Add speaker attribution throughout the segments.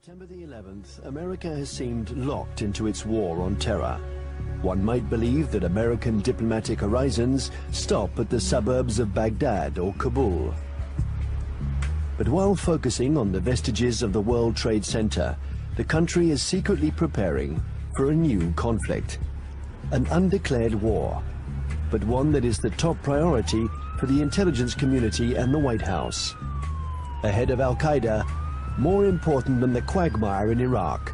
Speaker 1: September the 11th, America has seemed locked into its war on terror. One might believe that American diplomatic horizons stop at the suburbs of Baghdad or Kabul. But while focusing on the vestiges of the World Trade Center, the country is secretly preparing for a new conflict, an undeclared war, but one that is the top priority for the intelligence community and the White House. Ahead of Al-Qaeda, more important than the quagmire in Iraq,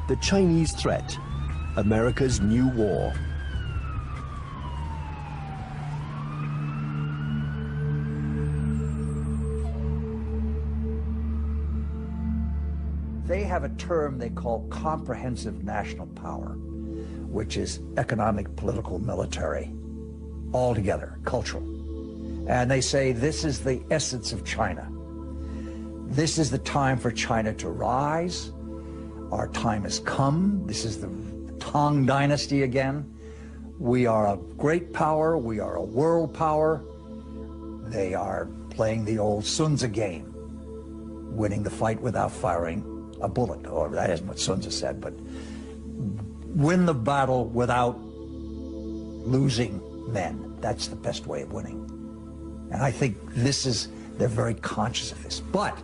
Speaker 1: the Chinese threat, America's new war.
Speaker 2: They have a term they call comprehensive national power, which is economic, political, military, all together, cultural. And they say this is the essence of China. This is the time for China to rise. Our time has come. This is the Tang Dynasty again. We are a great power. We are a world power. They are playing the old Sun Tzu game, winning the fight without firing a bullet, or that isn't what Sun Tzu said, but win the battle without losing men. That's the best way of winning. And I think they're very conscious of this, but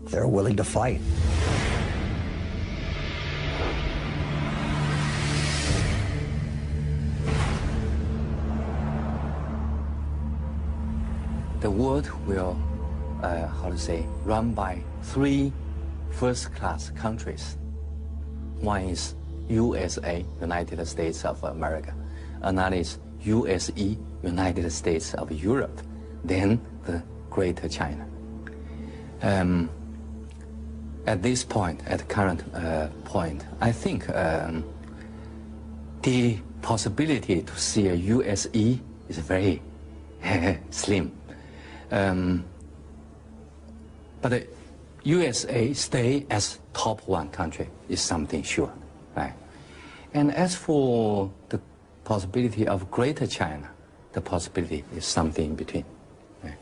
Speaker 2: they're willing to fight.
Speaker 3: The world will, run by three first-class countries. One is USA, United States of America. Another is USE, United States of Europe. Then the Greater China. At this point, at the current point, I think the possibility to see a USE is very slim. But the USA stay as top one country is something sure, right? And as for the possibility of Greater China, the possibility is something in between. Right?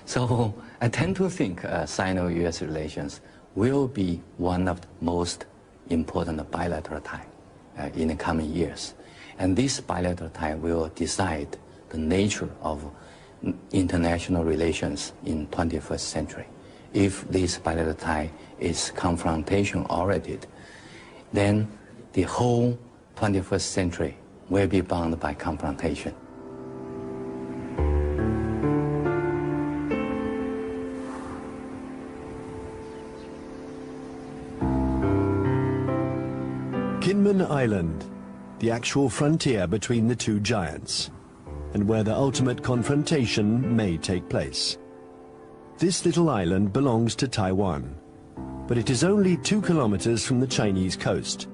Speaker 3: So I tend to think Sino-US relations will be one of the most important bilateral ties in the coming years. And this bilateral tie will decide the nature of international relations in 21st century. If this bilateral tie is confrontation-oriented, then the whole 21st century will be bound by confrontation.
Speaker 1: Kinmen Island, the actual frontier between the two giants, and where the ultimate confrontation may take place. This little island belongs to Taiwan, but it is only 2 kilometers from the Chinese coast.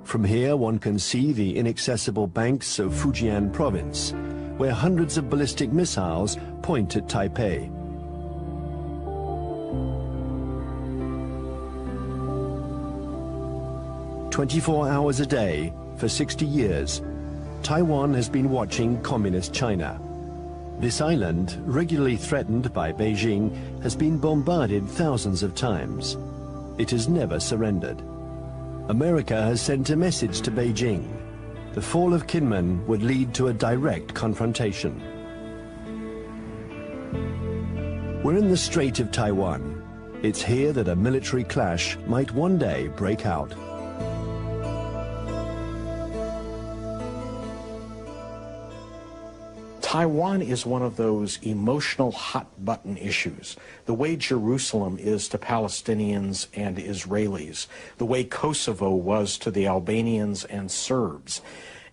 Speaker 1: From here one can see the inaccessible banks of Fujian province, where hundreds of ballistic missiles point at Taipei. "24 hours a day, for 60 years, Taiwan has been watching Communist China. This island, regularly threatened by Beijing, has been bombarded thousands of times. It has never surrendered. America has sent a message to Beijing. The fall of Kinmen would lead to a direct confrontation." We're in the Strait of Taiwan. It's here that a military clash might one day break out.
Speaker 4: Taiwan is one of those emotional hot-button issues, the way Jerusalem is to Palestinians and Israelis, the way Kosovo was to the Albanians and Serbs.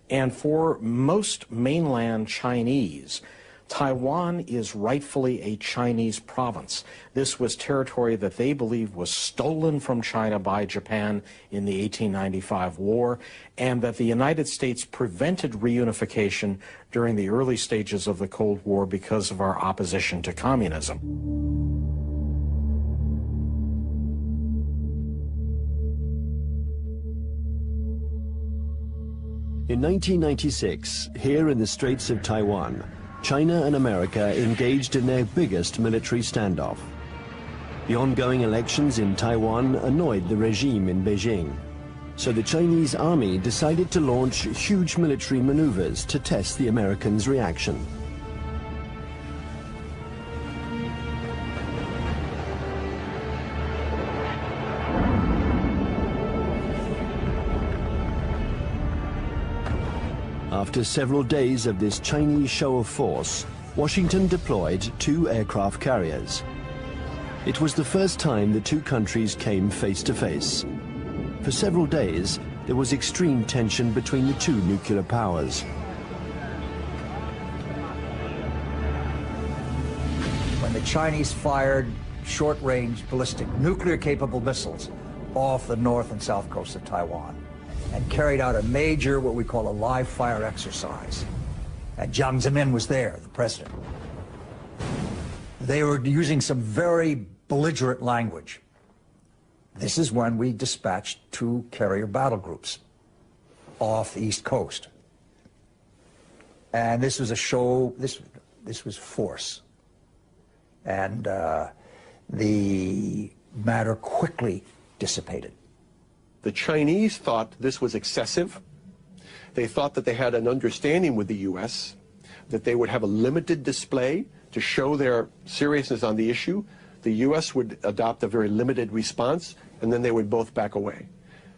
Speaker 4: And for most mainland Chinese, Taiwan is rightfully a Chinese province. This was territory that they believed was stolen from China by Japan in the 1895 war, and that the United States prevented reunification during the early stages of the Cold War because of our opposition to communism.
Speaker 1: In 1996, here in the Straits of Taiwan, China and America engaged in their biggest military standoff. The ongoing elections in Taiwan annoyed the regime in Beijing, so the Chinese army decided to launch huge military maneuvers to test the Americans' reaction. After several days of this Chinese show of force, Washington deployed 2 aircraft carriers. It was the first time the two countries came face to face. For several days, there was extreme tension between the two nuclear powers.
Speaker 2: When the Chinese fired short-range ballistic nuclear-capable missiles off the north and south coast of Taiwan and carried out a major, what we call a live-fire exercise. And Jiang Zemin was there, the president. They were using some very belligerent language. This is when we dispatched 2 carrier battle groups off the East Coast. And this was a show, this was force. And the matter quickly dissipated.
Speaker 5: The Chinese thought this was excessive. They thought that they had an understanding with the U.S., that they would have a limited display to show their seriousness on the issue. The U.S. would adopt a very limited response, and then they would both back away.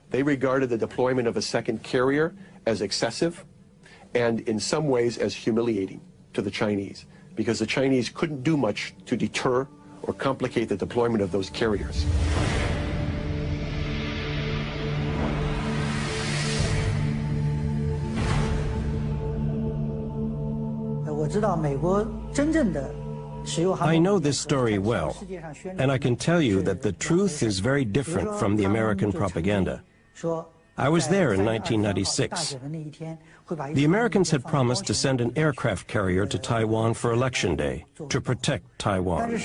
Speaker 5: They regarded the deployment of a second carrier as excessive and in some ways as humiliating to the Chinese, because the Chinese couldn't do much to deter or complicate the deployment of those carriers.
Speaker 6: I know this story well, and I can tell you that the truth is very different from the American propaganda. I was there in 1996. The Americans had promised to send an aircraft carrier to Taiwan for Election Day to protect Taiwan.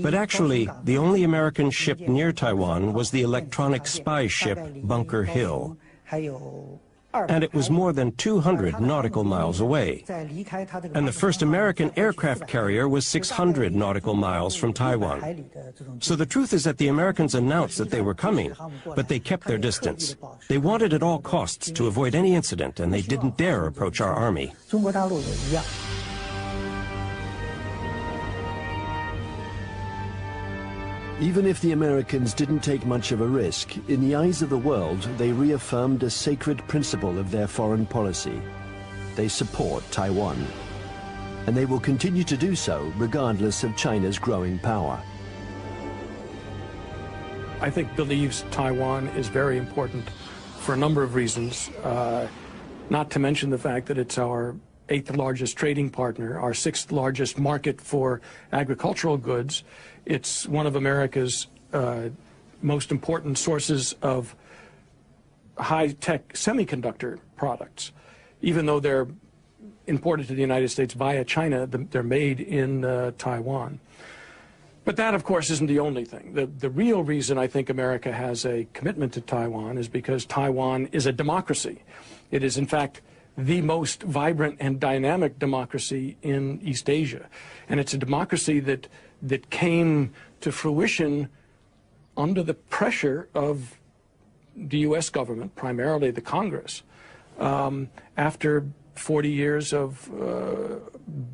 Speaker 6: But actually, the only American ship near Taiwan was the electronic spy ship Bunker Hill. And it was more than 200 nautical miles away. And the first American aircraft carrier was 600 nautical miles from Taiwan. So the truth is that the Americans announced that they were coming, but they kept their distance. They wanted at all costs to avoid any incident, and they didn't dare approach our army.
Speaker 1: Even if the Americans didn't take much of a risk, in the eyes of the world, they reaffirmed a sacred principle of their foreign policy. They support Taiwan. And they will continue to do so regardless of China's growing power.
Speaker 7: I think believes Taiwan is very important for a number of reasons, not to mention the fact that it's our 8th largest trading partner, our 6th largest market for agricultural goods. It's one of America's most important sources of high-tech semiconductor products. Even though they're imported to the United States via China, they're made in Taiwan. But that, of course, isn't the only thing. The real reason I think America has a commitment to Taiwan is because Taiwan is a democracy. It is, in fact, the most vibrant and dynamic democracy in East Asia. And it's a democracy that came to fruition under the pressure of the U.S. government, primarily the Congress, after 40 years of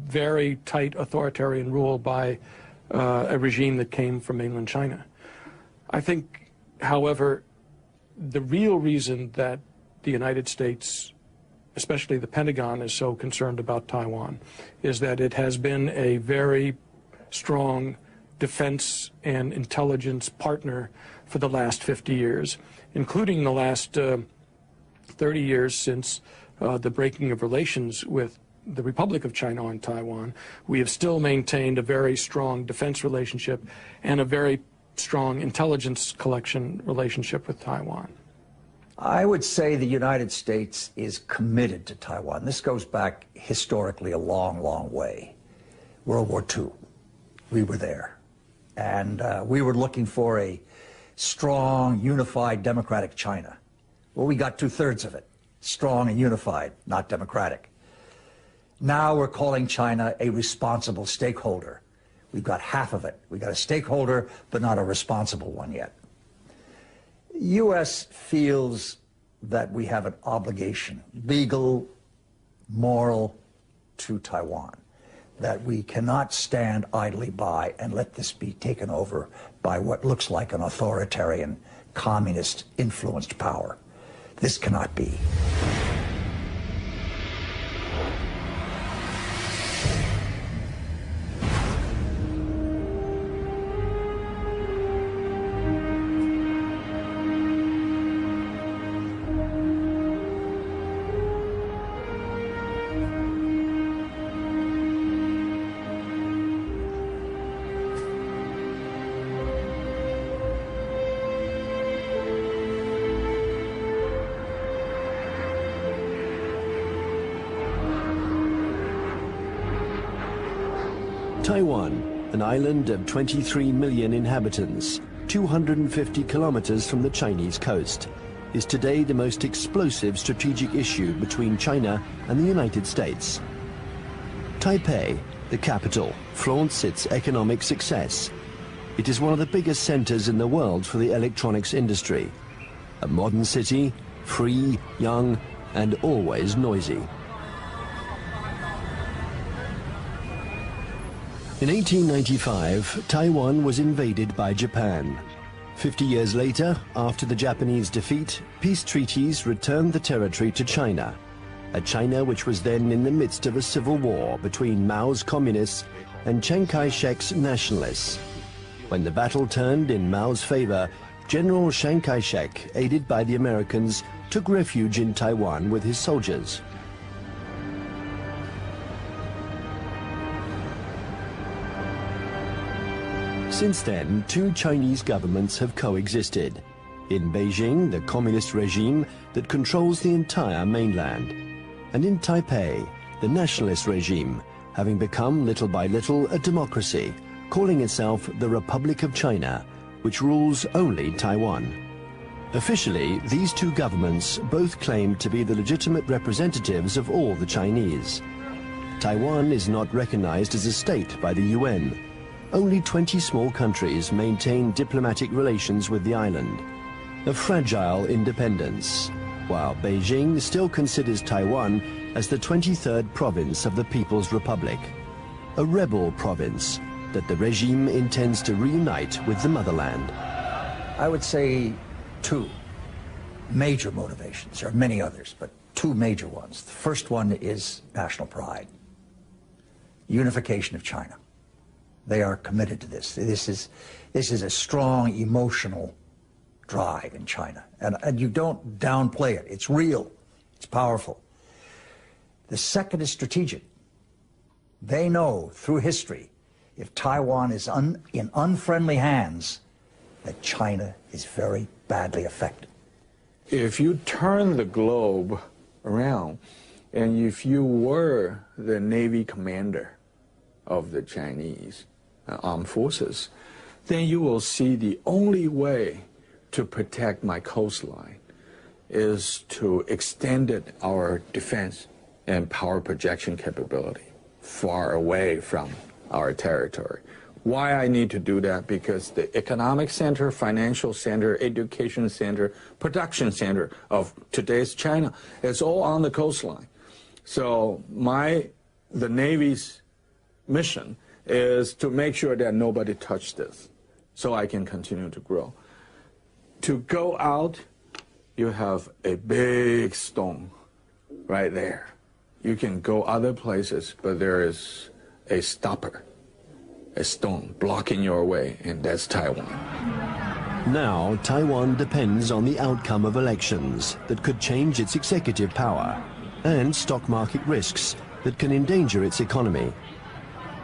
Speaker 7: very tight authoritarian rule by a regime that came from mainland China. I think, however, the real reason that the United States, especially the Pentagon, is so concerned about Taiwan is that it has been a very strong defense and intelligence partner for the last 50 years, including the last 30 years since the breaking of relations with the Republic of China and Taiwan. We have still maintained a very strong defense relationship and a very strong intelligence collection relationship with Taiwan.
Speaker 2: I would say the United States is committed to Taiwan. This goes back historically a long, long way. World War II, we were there. And we were looking for a strong, unified, democratic China. Well, we got 2/3 of it. Strong and unified, not democratic. Now we're calling China a responsible stakeholder. We've got half of it. We've got a stakeholder, but not a responsible one yet. U.S. feels that we have an obligation, legal, moral, to Taiwan, that we cannot stand idly by and let this be taken over by what looks like an authoritarian, communist-influenced power. This cannot be.
Speaker 1: Taiwan, an island of 23 million inhabitants, 250 kilometers from the Chinese coast, is today the most explosive strategic issue between China and the United States. Taipei, the capital, flaunts its economic success. It is one of the biggest centers in the world for the electronics industry. A modern city, free, young, and always noisy. In 1895, Taiwan was invaded by Japan. 50 years later, after the Japanese defeat, peace treaties returned the territory to China, a China which was then in the midst of a civil war between Mao's communists and Chiang Kai-shek's nationalists. When the battle turned in Mao's favor, General Chiang Kai-shek, aided by the Americans, took refuge in Taiwan with his soldiers. Since then, two Chinese governments have coexisted. In Beijing, the communist regime that controls the entire mainland. And in Taipei, the nationalist regime, having become little by little a democracy, calling itself the Republic of China, which rules only Taiwan. Officially, these two governments both claim to be the legitimate representatives of all the Chinese. Taiwan is not recognized as a state by the UN. Only 20 small countries maintain diplomatic relations with the island. A fragile independence, while Beijing still considers Taiwan as the 23rd province of the People's Republic. A rebel province that the regime intends to reunite with the motherland.
Speaker 2: I would say two major motivations. There are many others, but two major ones. The first one is national pride. Unification of China. They are committed to this. This is a strong emotional drive in China. And you don't downplay it. It's real. It's powerful. The second is strategic. They know through history, if Taiwan is in unfriendly hands, that China is very badly affected.
Speaker 8: If you turn the globe around, and if you were the Navy commander of the Chinese armed forces, then you will see the only way to protect my coastline is to extend our defense and power projection capability far away from our territory. Why I need to do that? Because the economic center, financial center, education center, production center of today's China is all on the coastline. So the Navy's mission is to make sure that nobody touched this so I can continue to grow. To go out, you have a big stone right there. You can go other places, but there is a stopper, a stone blocking your way, and that's Taiwan.
Speaker 1: Now, Taiwan depends on the outcome of elections that could change its executive power and stock market risks that can endanger its economy.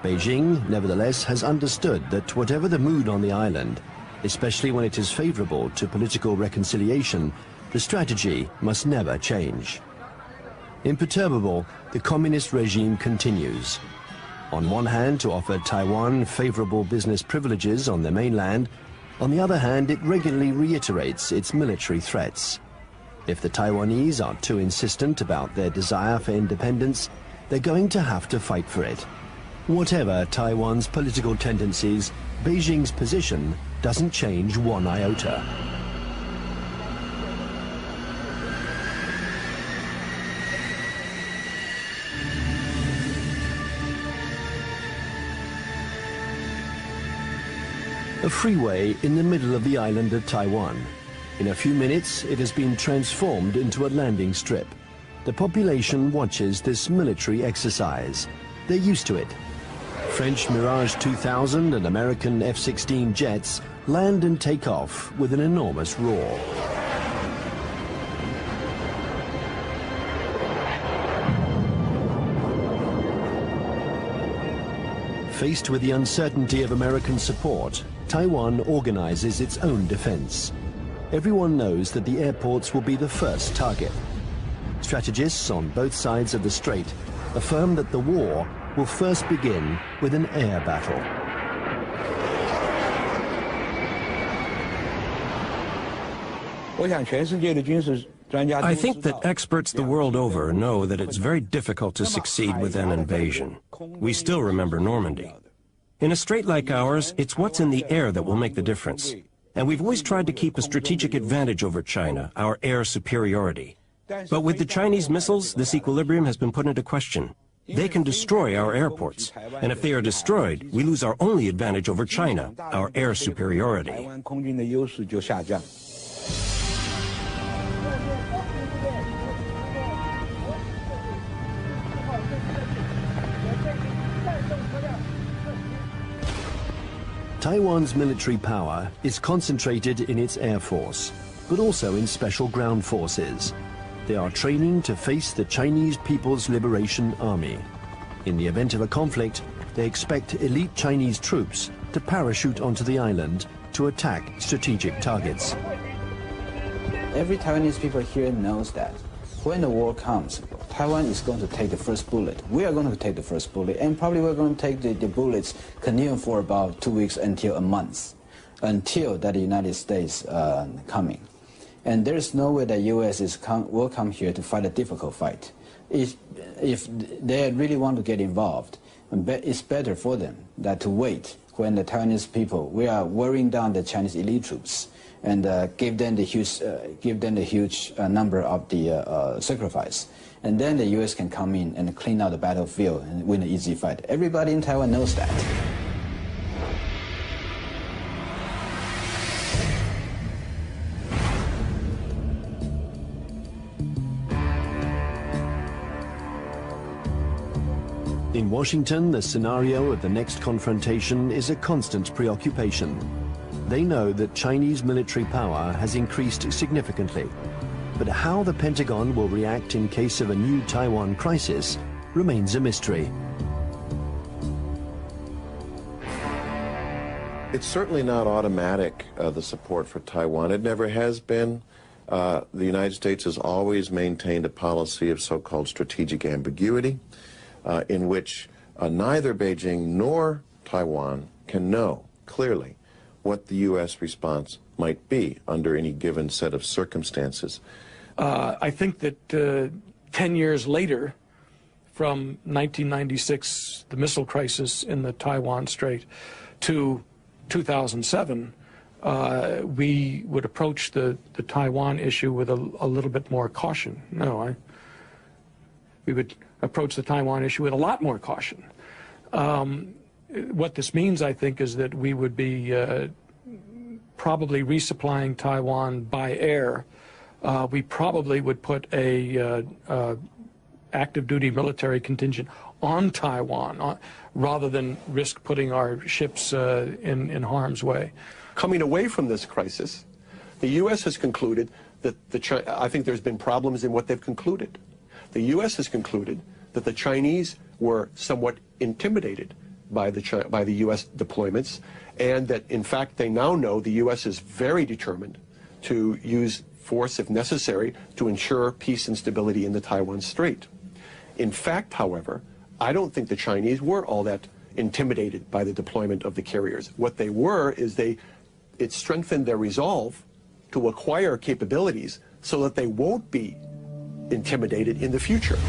Speaker 1: Beijing, nevertheless, has understood that whatever the mood on the island, especially when it is favorable to political reconciliation, the strategy must never change. Imperturbable, the communist regime continues. On one hand, to offer Taiwan favorable business privileges on the mainland. On the other hand, it regularly reiterates its military threats. If the Taiwanese are too insistent about their desire for independence, they're going to have to fight for it. Whatever Taiwan's political tendencies, Beijing's position doesn't change one iota. A freeway in the middle of the island of Taiwan. In a few minutes, it has been transformed into a landing strip. The population watches this military exercise. They're used to it. French Mirage 2000 and American F-16 jets land and take off with an enormous roar. Faced with the uncertainty of American support, Taiwan organizes its own defense. Everyone knows that the airports will be the first target. Strategists on both sides of the strait affirm that the war will first begin with an air battle.
Speaker 6: I think that experts the world over know that it's very difficult to succeed with an invasion. We still remember Normandy. In a strait like ours, it's what's in the air that will make the difference. And we've always tried to keep a strategic advantage over China, our air superiority. But with the Chinese missiles, this equilibrium has been put into question. They can destroy our airports, and if they are destroyed, we lose our only advantage over China, our air superiority.
Speaker 1: Taiwan's military power is concentrated in its air force, but also in special ground forces. They are training to face the Chinese People's Liberation Army. In the event of a conflict, they expect elite Chinese troops to parachute onto the island to attack strategic targets.
Speaker 9: Every Taiwanese people here knows that when the war comes, Taiwan is going to take the first bullet. We are going to take the first bullet, and probably we're going to take the bullets continuing for about 2 weeks until a month, until that the United States coming. And there's no way that U.S. will come here to fight a difficult fight. If they really want to get involved, it's better for them that to wait when the Taiwanese people, we are wearing down the Chinese elite troops and give them the huge number of the sacrifice. And then the U.S. can come in and clean out the battlefield and win an easy fight. Everybody in Taiwan knows that.
Speaker 1: In Washington, the scenario of the next confrontation is a constant preoccupation. They know that Chinese military power has increased significantly, but how the Pentagon will react in case of a new Taiwan crisis remains a mystery.
Speaker 10: It's certainly not automatic, the support for Taiwan. It never has been. The United States has always maintained a policy of so-called strategic ambiguity, in which neither Beijing nor Taiwan can know clearly what the U.S. response might be under any given set of circumstances.
Speaker 7: I think that 10 years later, from 1996, the missile crisis in the Taiwan Strait, to 2007, we would approach the Taiwan issue with a little bit more caution. We would approach the Taiwan issue with a lot more caution. What this means, I think, is that we would be probably resupplying Taiwan by air. We probably would put a active duty military contingent on Taiwan rather than risk putting our ships in harm's way.
Speaker 5: Coming away from this crisis, the U.S. has concluded that I think there's been problems in what they've concluded. The U.S. has concluded that the Chinese were somewhat intimidated by the U.S. deployments, and that, in fact, they now know the U.S. is very determined to use force, if necessary, to ensure peace and stability in the Taiwan Strait. In fact, however, I don't think the Chinese were all that intimidated by the deployment of the carriers. What they were is it strengthened their resolve to acquire capabilities so that they won't be intimidated in the future.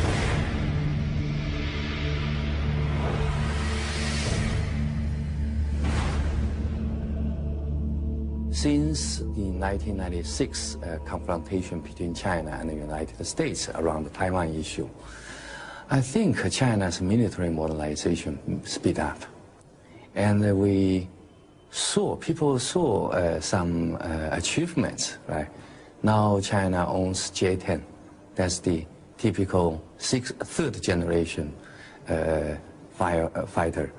Speaker 3: since the 1996 confrontation between China and the United States around the Taiwan issue, I think China's military modernization speed up. And people saw some achievements, right? Now China owns J-10. That's the typical third generation fighter.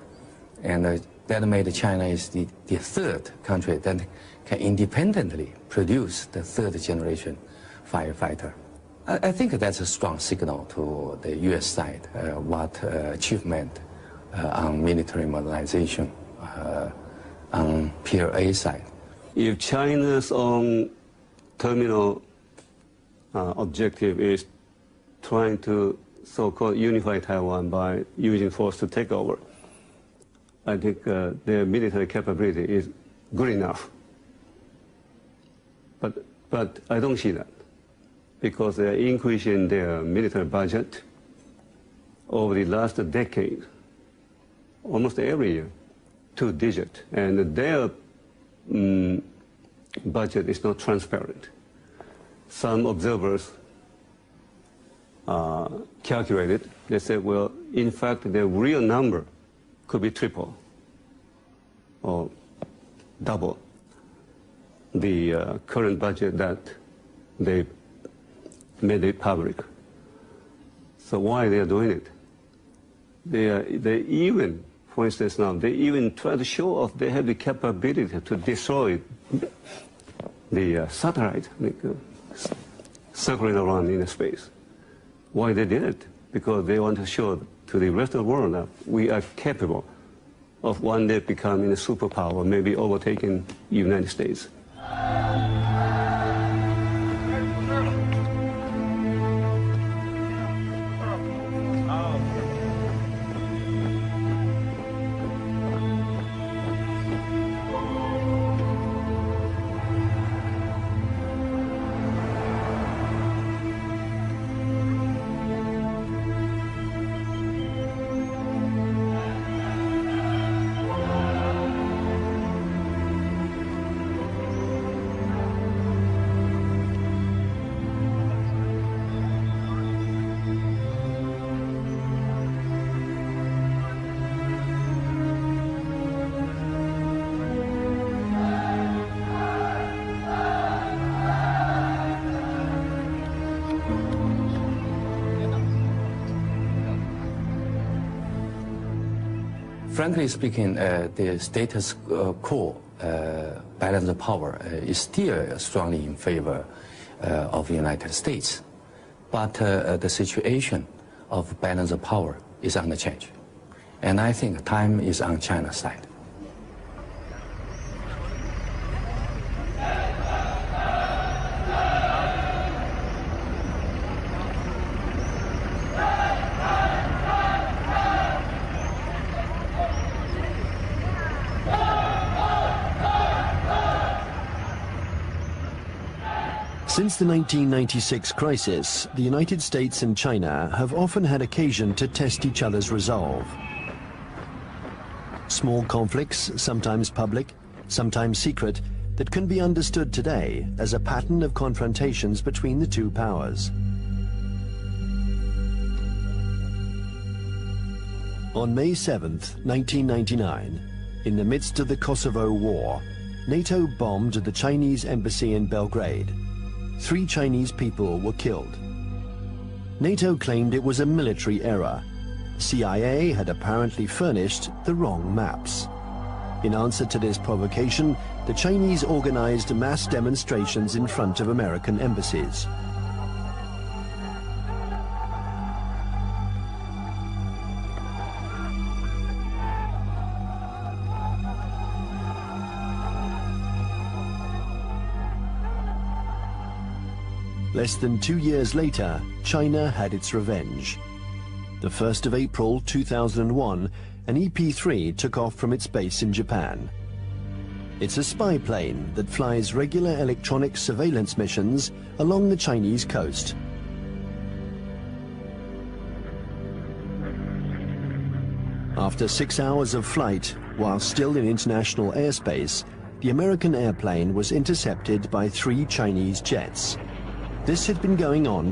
Speaker 3: And that made China is the third country that can independently produce the third generation firefighter. I think that's a strong signal to the U.S. side, what achievement on military modernization on PLA side.
Speaker 11: If China's own terminal objective is trying to so-called unify Taiwan by using force to take over, I think their military capability is good enough. But I don't see that, because they're increasing their military budget over the last decade, almost every year, 2-digit, and their budget is not transparent. Some observers calculated, they said, well, in fact, the real number could be triple or double the current budget that they made it public. So why they are doing it? They even, for instance now, they even try to show off they have the capability to destroy the satellite circling around in space. Why they did it? Because they want to show to the rest of the world that we are capable of one day becoming a superpower, maybe overtaking the United States.
Speaker 3: Frankly speaking, the status quo balance of power is still strongly in favor of the United States. But the situation of balance of power is on the change. And I think time is on China's side.
Speaker 1: Since the 1996 crisis, the United States and China have often had occasion to test each other's resolve. Small conflicts, sometimes public, sometimes secret, that can be understood today as a pattern of confrontations between the two powers. On May 7th, 1999, in the midst of the Kosovo War, NATO bombed the Chinese embassy in Belgrade. 3 Chinese people were killed. NATO claimed it was a military error. CIA had apparently furnished the wrong maps. In answer to this provocation, the Chinese organized mass demonstrations in front of American embassies. Less than 2 years later, China had its revenge. The 1st of April 2001, an EP-3 took off from its base in Japan. It's a spy plane that flies regular electronic surveillance missions along the Chinese coast. After 6 hours of flight, while still in international airspace, the the American airplane was intercepted by 3 Chinese jets. This had been going on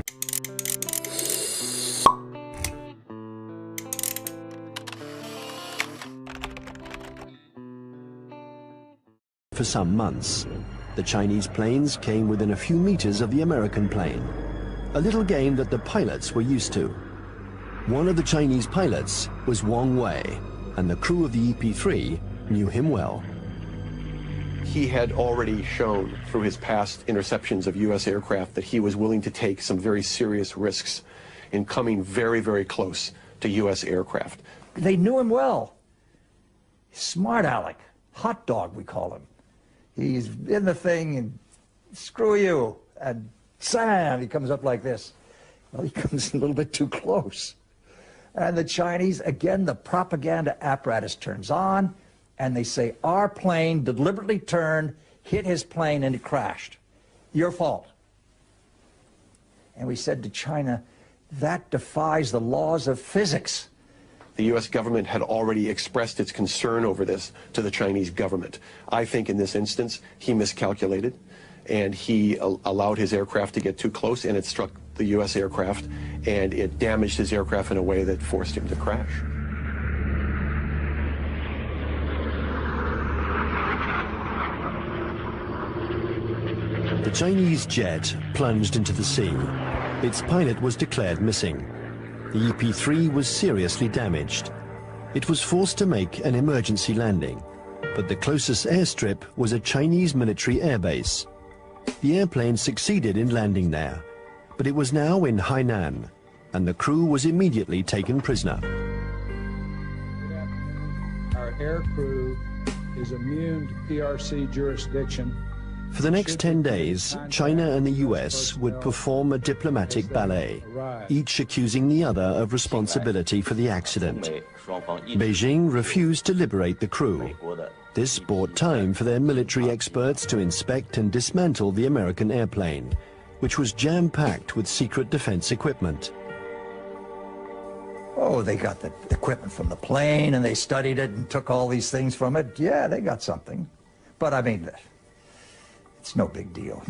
Speaker 1: for some months. The Chinese planes came within a few meters of the American plane, a little game that the pilots were used to. One of the Chinese pilots was Wang Wei, and the crew of the EP-3 knew him well.
Speaker 5: He had already shown through his past interceptions of U.S. aircraft that he was willing to take some very serious risks in coming very, very close to U.S. aircraft.
Speaker 2: They knew him well. Smart Alec, hot dog we call him. He's in the thing and screw you, and Sam, he comes up like this. Well, he comes a little bit too close. And the Chinese, again, the propaganda apparatus turns on, and they say, our plane deliberately turned, hit his plane, and it crashed. Your fault. And we said to China, that defies the laws of physics.
Speaker 5: The U.S. government had already expressed its concern over this to the Chinese government. I think in this instance, he miscalculated, and he allowed his aircraft to get too close, and it struck the U.S. aircraft, and it damaged his aircraft in a way that forced him to crash.
Speaker 1: The Chinese jet plunged into the sea. Its pilot was declared missing. The EP-3 was seriously damaged. It was forced to make an emergency landing, but the closest airstrip was a Chinese military airbase. The airplane succeeded in landing there, but it was now in Hainan, and the crew was immediately taken prisoner.
Speaker 12: Our air crew is immune to PRC jurisdiction.
Speaker 1: For the next 10 days, China and the US would perform a diplomatic ballet, each accusing the other of responsibility for the accident. Beijing refused to liberate the crew. This bought time for their military experts to inspect and dismantle the American airplane, which was jam-packed with secret defense equipment.
Speaker 2: Oh, they got the equipment from the plane, and they studied it and took all these things from it. Yeah, they got something. But I mean, it's no big deal.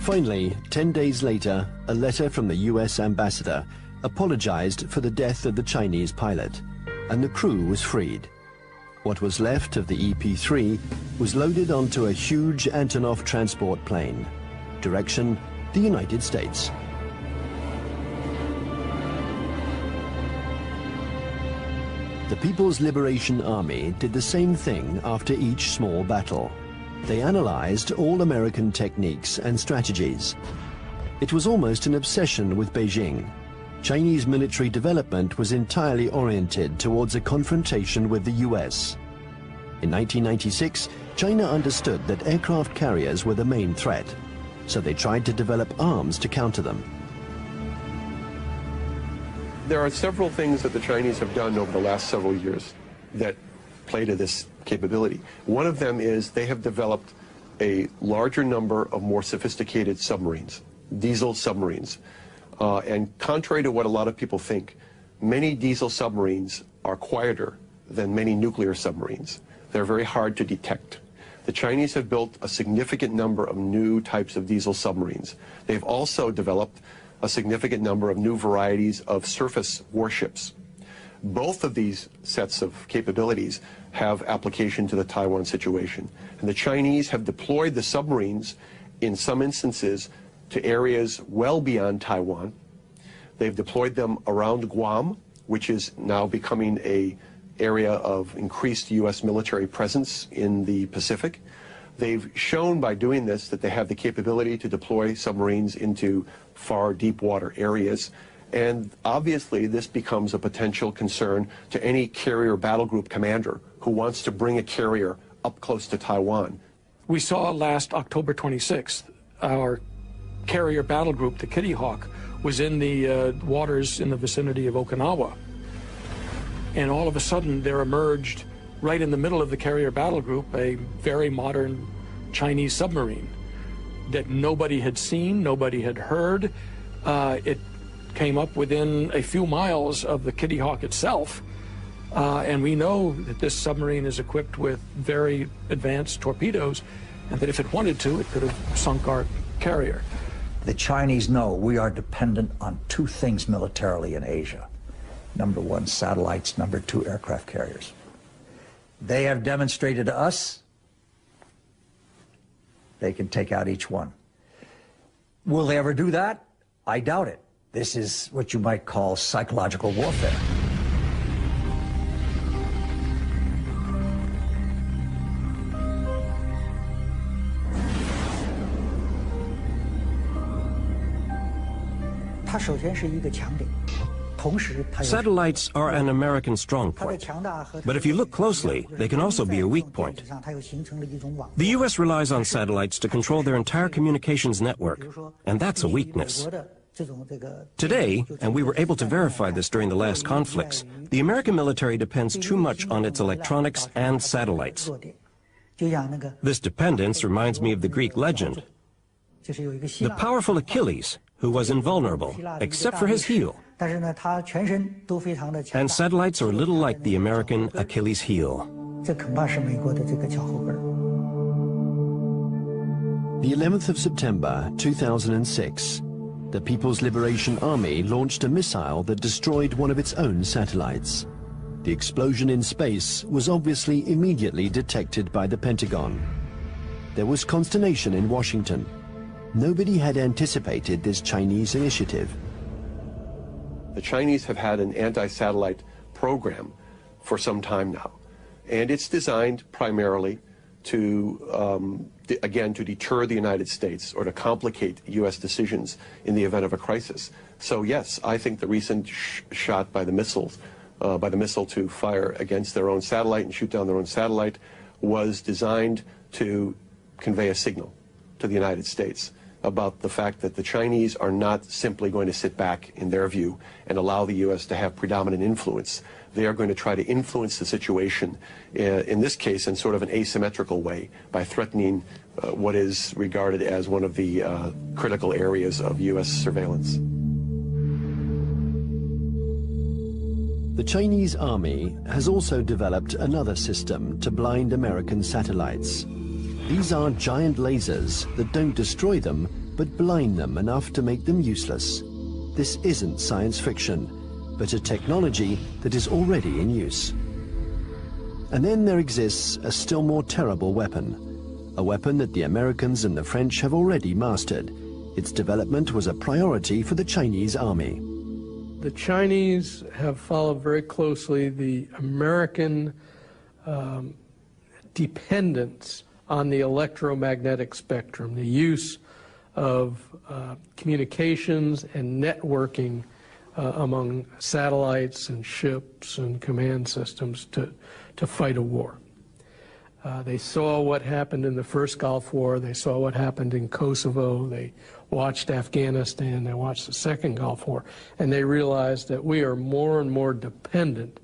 Speaker 1: Finally, 10 days later, a letter from the US ambassador apologized for the death of the Chinese pilot, and the crew was freed. What was left of the EP-3 was loaded onto a huge Antonov transport plane. Direction, the United States. The People's Liberation Army did the same thing after each small battle. They analyzed all American techniques and strategies. It was almost an obsession with Beijing. Chinese military development was entirely oriented towards a confrontation with the US. In 1996, China understood that aircraft carriers were the main threat, so they tried to develop arms to counter them.
Speaker 5: There are several things that the Chinese have done over the last several years that play to this capability. One of them is they have developed a larger number of more sophisticated submarines, diesel submarines. And contrary to what a lot of people think, many diesel submarines are quieter than many nuclear submarines. They're very hard to detect. The Chinese have built a significant number of new types of diesel submarines. They've also developed a significant number of new varieties of surface warships. Both of these sets of capabilities have application to the Taiwan situation. And the Chinese have deployed the submarines in some instances to areas well beyond Taiwan. They've deployed them around Guam, which is now becoming an area of increased U.S. military presence in the Pacific. They've shown by doing this that they have the capability to deploy submarines into far deep water areas. And obviously this becomes a potential concern to any carrier battle group commander who wants to bring a carrier up close to Taiwan.
Speaker 7: We saw last October 26th, our carrier battle group, the Kitty Hawk, was in the waters in the vicinity of Okinawa. And all of a sudden there emerged, right in the middle of the carrier battle group, a very modern Chinese submarine that nobody had seen, nobody had heard. It came up within a few miles of the Kitty Hawk itself, And we know that this submarine is equipped with very advanced torpedoes, and that if it wanted to, it could have sunk our carrier.
Speaker 2: The Chinese know we are dependent on two things militarily in Asia. Number one, satellites. Number two, aircraft carriers. They have demonstrated to us they can take out each one. Will they ever do that? I doubt it. This is what you might call psychological warfare.
Speaker 6: Satellites are an American strong point, but if you look closely, they can also be a weak point. The U.S. relies on satellites to control their entire communications network, and that's a weakness. Today, and we were able to verify this during the last conflicts, the American military depends too much on its electronics and satellites. This dependence reminds me of the Greek legend. The powerful Achilles, who was invulnerable, except for his heel. And satellites are a little like the American Achilles heel.
Speaker 1: The 11th of September 2006, the People's Liberation Army launched a missile that destroyed one of its own satellites. The explosion in space was obviously immediately detected by the Pentagon. There was consternation in Washington. Nobody had anticipated this Chinese initiative.
Speaker 5: The Chinese have had an anti-satellite program for some time now, and it's designed primarily to, again, to deter the United States or to complicate U.S. decisions in the event of a crisis. So yes, I think the recent shot by the missile to fire against their own satellite and shoot down their own satellite was designed to convey a signal to the United States about the fact that the Chinese are not simply going to sit back, in their view, and allow the U.S. to have predominant influence. They are going to try to influence the situation, in this case, in sort of an asymmetrical way, by threatening what is regarded as one of the critical areas of U.S. surveillance.
Speaker 1: The Chinese army has also developed another system to blind American satellites. These are giant lasers that don't destroy them, but blind them enough to make them useless. This isn't science fiction, but a technology that is already in use. And then there exists a still more terrible weapon, a weapon that the Americans and the French have already mastered. Its development was a priority for the Chinese army.
Speaker 7: The Chinese have followed very closely the American dependence on the electromagnetic spectrum, the use of communications and networking among satellites and ships and command systems to fight a war. They saw what happened in the first Gulf War. They saw what happened in Kosovo. They watched Afghanistan. They watched the second Gulf War. And they realized that we are more and more dependent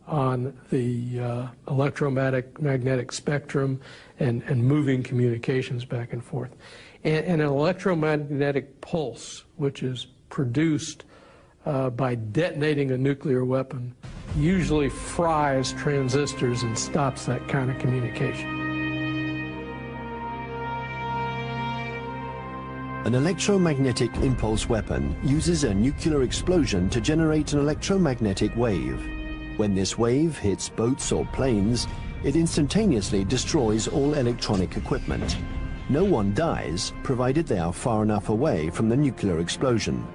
Speaker 7: on the electromagnetic spectrum and moving communications back and forth. And an electromagnetic pulse, which is produced by detonating a nuclear weapon, usually fries transistors and stops that kind of communication.
Speaker 1: An electromagnetic impulse weapon uses a nuclear explosion to generate an electromagnetic wave. When this wave hits boats or planes, it instantaneously destroys all electronic equipment. No one dies, provided they are far enough away from the nuclear explosion.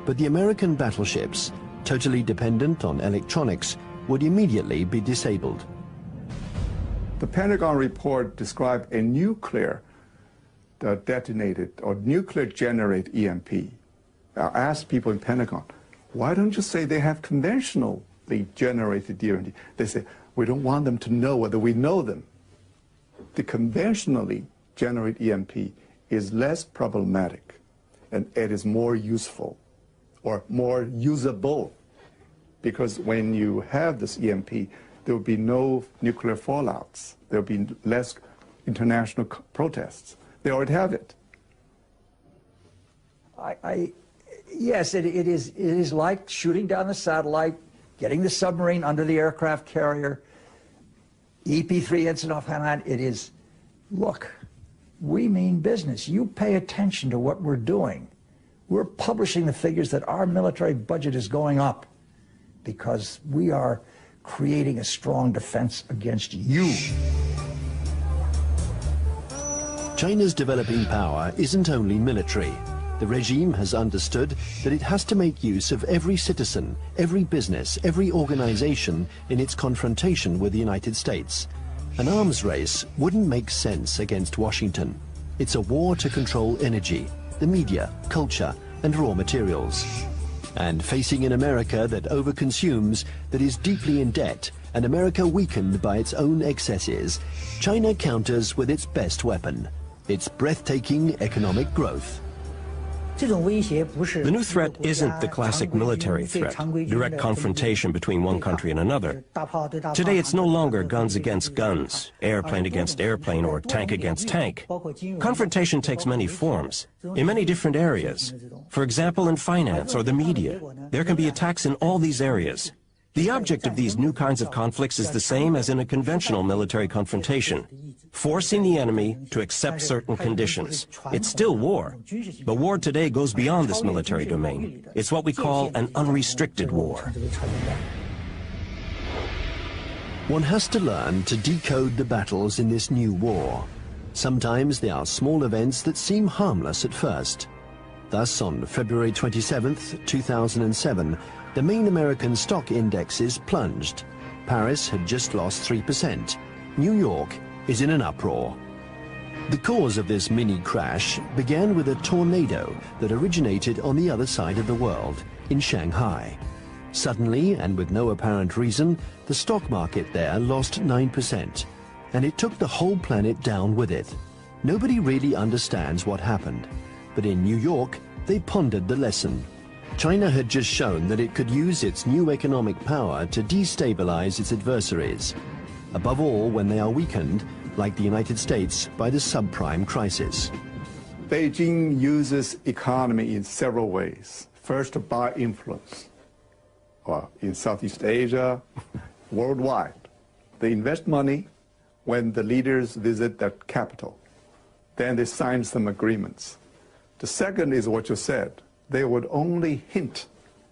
Speaker 1: But the American battleships, totally dependent on electronics, would immediately be disabled.
Speaker 13: The Pentagon report described a nuclear detonated or nuclear generated EMP. I asked people in Pentagon, why don't you say they have conventionally generated EMP? They say, we don't want them to know whether we know them. The conventionally generated EMP is less problematic, and it is more useful or more usable, because when you have this EMP, there will be no nuclear fallouts. There will be less international protests. They already have it.
Speaker 2: Yes, it is like shooting down a satellite getting the submarine under the aircraft carrier, EP-3 incident off Hainan. It is, look, we mean business. You pay attention to what we're doing. We're publishing the figures that our military budget is going up because we are creating a strong defense against you.
Speaker 1: China's developing power isn't only military. The regime has understood that it has to make use of every citizen, every business, every organization in its confrontation with the United States. An arms race wouldn't make sense against Washington. It's a war to control energy, the media, culture, and raw materials. And facing an America that overconsumes, that is deeply in debt, an America weakened by its own excesses, China counters with its best weapon, its breathtaking economic growth.
Speaker 6: The new threat isn't the classic military threat, direct confrontation between one country and another. Today it's no longer guns against guns, airplane against airplane, or tank against tank. Confrontation takes many forms, in many different areas. For example, in finance or the media, there can be attacks in all these areas. The object of these new kinds of conflicts is the same as in a conventional military confrontation, forcing the enemy to accept certain conditions. It's still war, but war today goes beyond this military domain. It's what we call an unrestricted war.
Speaker 1: One has to learn to decode the battles in this new war. Sometimes they are small events that seem harmless at first. Thus, on February 27th, 2007, the main American stock indexes plunged. Paris had just lost 3%. New York is in an uproar. The cause of this mini crash began with a tornado that originated on the other side of the world, in Shanghai. Suddenly, and with no apparent reason, the stock market there lost 9%, and it took the whole planet down with it. Nobody really understands what happened, but in New York, they pondered the lesson. China had just shown that it could use its new economic power to destabilize its adversaries, above all when they are weakened, like the United States, by the subprime crisis.
Speaker 13: Beijing uses economy in several ways. First, by influence. In Southeast Asia, worldwide. They invest money when the leaders visit their capital. Then they sign some agreements. The second is what you said. They would only hint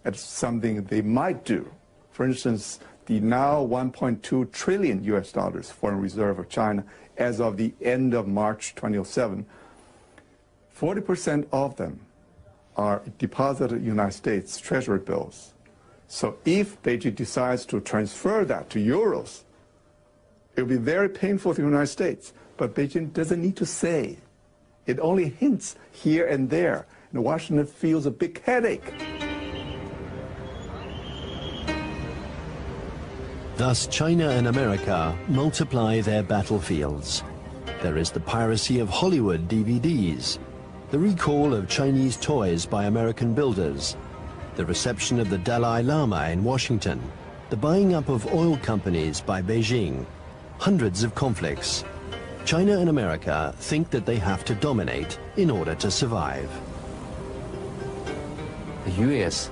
Speaker 13: at something they might do. For instance, the now $1.2 trillion US foreign reserve of China as of the end of March 2007, 40% of them are deposited in United States Treasury bills. So if Beijing decides to transfer that to euros, it will be very painful for the United States. But Beijing doesn't need to say. It only hints here and there. And Washington feels a big headache.
Speaker 1: Thus, China and America multiply their battlefields. There is the piracy of Hollywood DVDs, the recall of Chinese toys by American builders, the reception of the Dalai Lama in Washington, the buying up of oil companies by Beijing, hundreds of conflicts. China and America think that they have to dominate in order to survive.
Speaker 3: The U.S.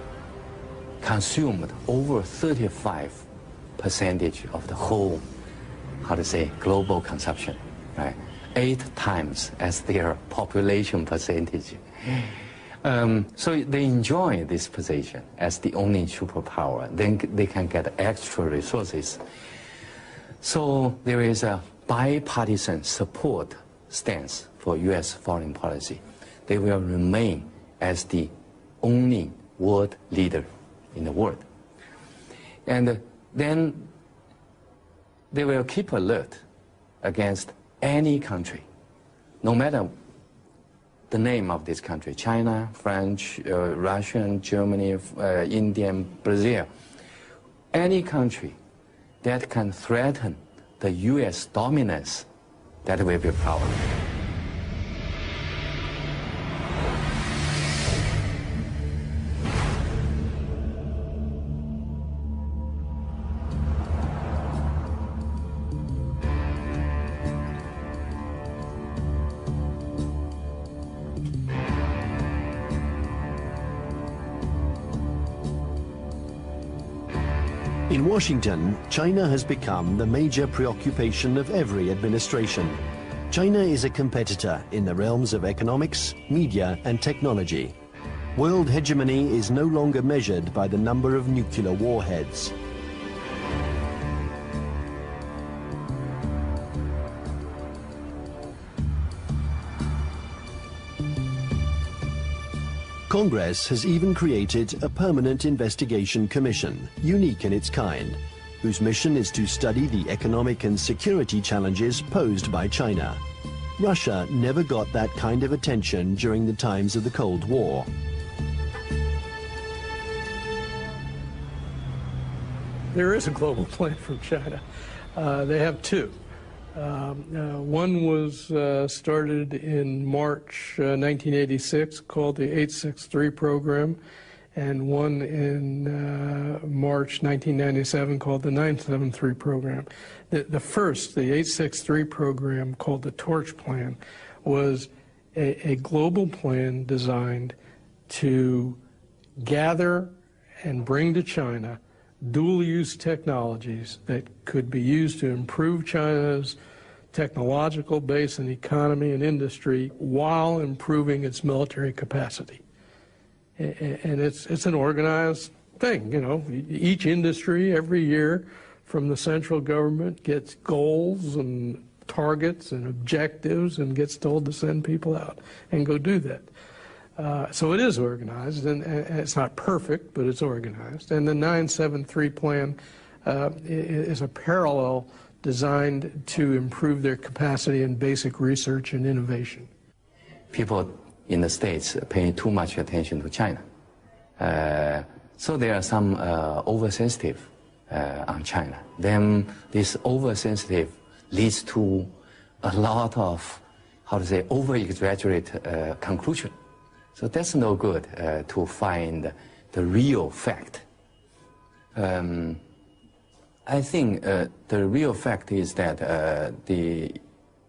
Speaker 3: consumed over 35% of the whole, global consumption, right? 8 times as their population percentage. So they enjoy this position as the only superpower. Then they can get extra resources. So there is a bipartisan support stance for U.S. foreign policy. They will remain as the only world leader in the world. And then they will keep alert against any country, no matter the name of this country, China, French, Russian, Germany, Indian, Brazil, any country that can threaten the U.S. dominance, that will be a problem.
Speaker 1: In Washington, China has become the major preoccupation of every administration. China is a competitor in the realms of economics, media, and technology. World hegemony is no longer measured by the number of nuclear warheads. Congress has even created a permanent investigation commission, unique in its kind, whose mission is to study the economic and security challenges posed by China. Russia never got that kind of attention during the times of the Cold War.
Speaker 7: There is a global plan from China. They have two. One was started in March 1986, called the 863 program, and one in March 1997 called the 973 program. The first, the 863 program, called the Torch Plan, was a global plan designed to gather and bring to China dual-use technologies that could be used to improve China's technological base and economy and industry while improving its military capacity. And it's an organized thing, you know. Each industry every year from the central government gets goals and targets and objectives and gets told to send people out and go do that. So it is organized, and it's not perfect, but it's organized. And the 973 plan is a parallel designed to improve their capacity in basic research and innovation.
Speaker 3: People in the States are paying too much attention to China. So there are some oversensitive on China. Then this oversensitive leads to a lot of, over-exaggerate conclusion. So that's no good to find the real fact. I think the real fact is that the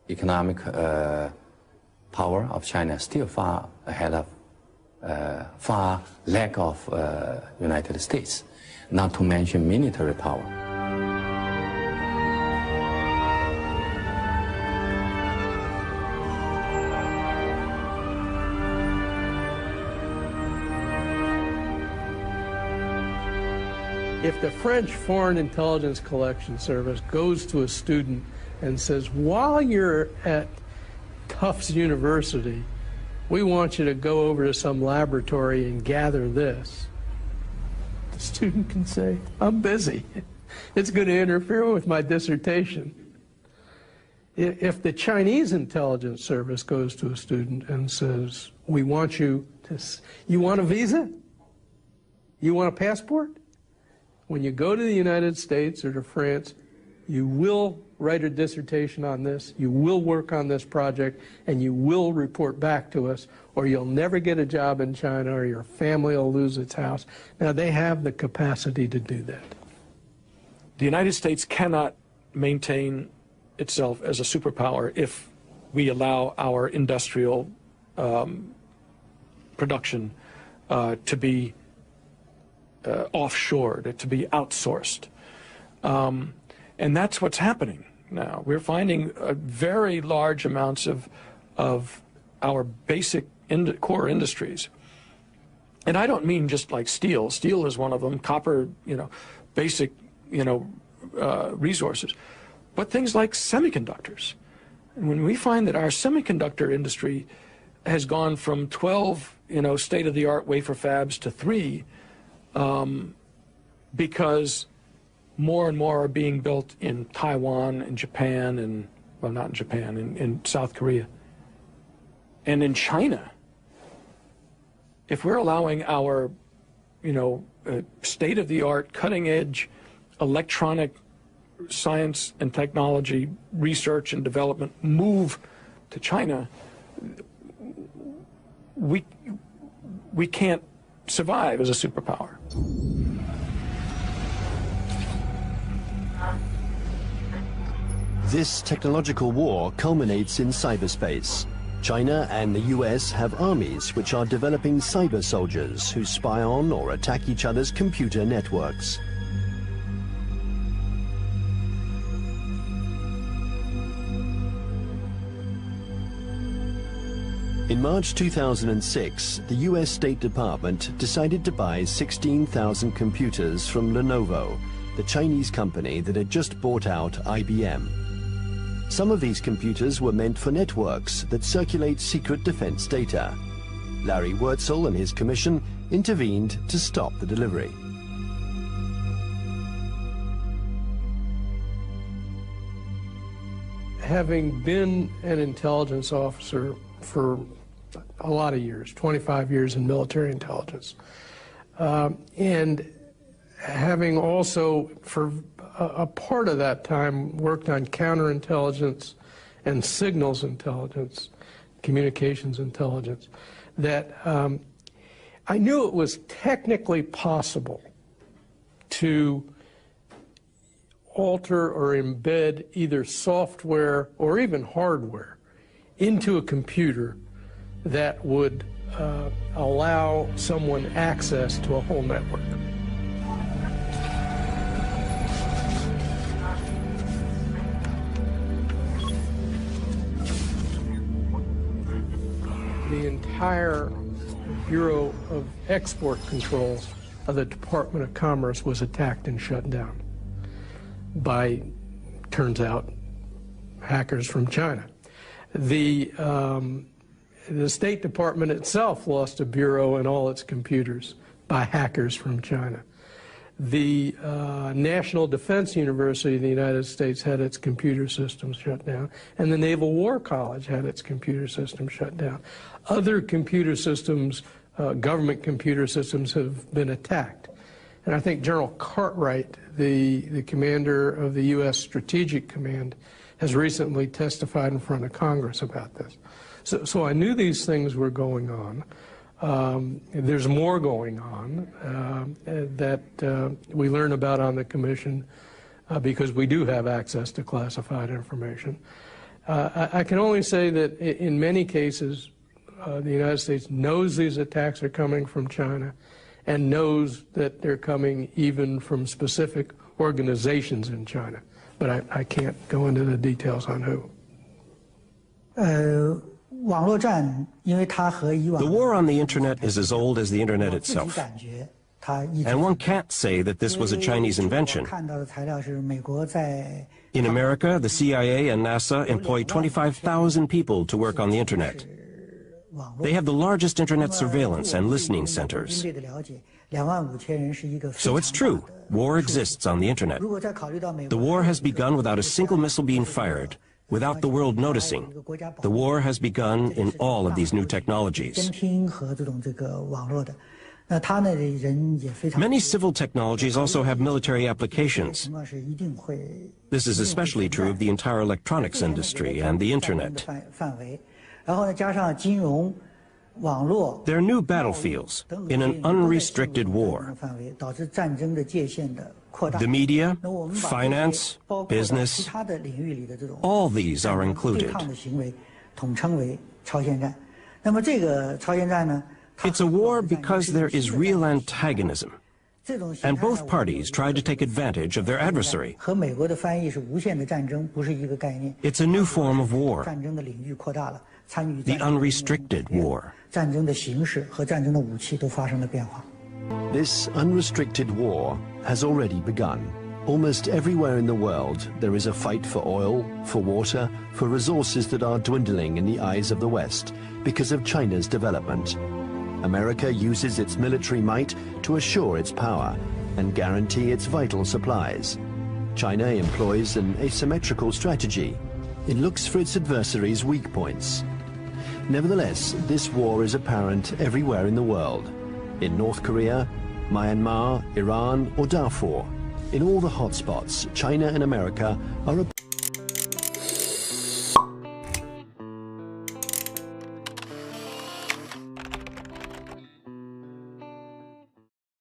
Speaker 3: economic power of China is still far ahead of, far lack of United States, not to mention military power.
Speaker 7: If the French Foreign Intelligence Collection Service goes to a student and says, while you're at Tufts University, we want you to go over to some laboratory and gather this, the student can say, I'm busy. It's going to interfere with my dissertation. If the Chinese intelligence service goes to a student and says, we want you to, you want a visa? You want a passport? When you go to the United States or to France, you will write a dissertation on this, you will work on this project, and you will report back to us, or you'll never get a job in China, or your family will lose its house. Now, they have the capacity to do that. The United States cannot maintain itself as a superpower if we allow our industrial production to be offshored, to be outsourced. And that's what's happening now. We're finding very large amounts of our basic core industries. And I don't mean just like steel. Steel is one of them, copper, basic, resources. But things like semiconductors. And when we find that our semiconductor industry has gone from 12, state-of-the-art wafer fabs to 3, because more and more are being built in Taiwan and Japan and, well, not in Japan, in South Korea. And in China, if we're allowing our, state-of-the-art, cutting-edge electronic science and technology research and development move to China, we can't survive as a superpower.
Speaker 1: This technological war culminates in cyberspace. China and the US have armies which are developing cyber soldiers who spy on or attack each other's computer networks. In March 2006, the US State Department decided to buy 16,000 computers from Lenovo, the Chinese company that had just bought out IBM. Some of these computers were meant for networks that circulate secret defense data. Larry Wurtzel and his commission intervened to stop the delivery.
Speaker 7: Having been an intelligence officer for a lot of years, 25 years in military intelligence, and having also for a part of that time worked on counterintelligence and signals intelligence, communications intelligence, that I knew it was technically possible to alter or embed either software or even hardware into a computer that would allow someone access to a whole network. The entire Bureau of Export Controls of the Department of Commerce was attacked and shut down by, turns out, hackers from China. The State Department itself lost a bureau and all its computers by hackers from China. The National Defense University of the United States had its computer systems shut down, and the Naval War College had its computer system shut down. Other computer systems, government computer systems, have been attacked. And I think General Cartwright, the commander of the U.S. Strategic Command, has recently testified in front of Congress about this. So I knew these things were going on. There's more going on that we learn about on the Commission because we do have access to classified information. I can only say that in many cases, the United States knows these attacks are coming from China and knows that they're coming even from specific organizations in China. But I can't go into the details on who.
Speaker 6: The war on the Internet is as old as the Internet itself. And one can't say that this was a Chinese invention. In America, the CIA and NASA employ 25,000 people to work on the Internet. They have the largest Internet surveillance and listening centers. So it's true, war exists on the Internet. The war has begun without a single missile being fired, without the world noticing. The war has begun in all of these new technologies. Many civil technologies also have military applications. This is especially true of the entire electronics industry and the Internet. They're new battlefields in an unrestricted war. The media, finance, business, all these are included. It's a war because there is real antagonism, and both parties try to take advantage of their adversary. It's a new form of war, the unrestricted war.
Speaker 1: This unrestricted war has already begun. Almost everywhere in the world, there is a fight for oil, for water, for resources that are dwindling in the eyes of the West because of China's development. America uses its military might to assure its power and guarantee its vital supplies. China employs an asymmetrical strategy. It looks for its adversaries' weak points. Nevertheless, this war is apparent everywhere in the world. In North Korea, Myanmar, Iran, or Darfur. In all the hotspots, China and America are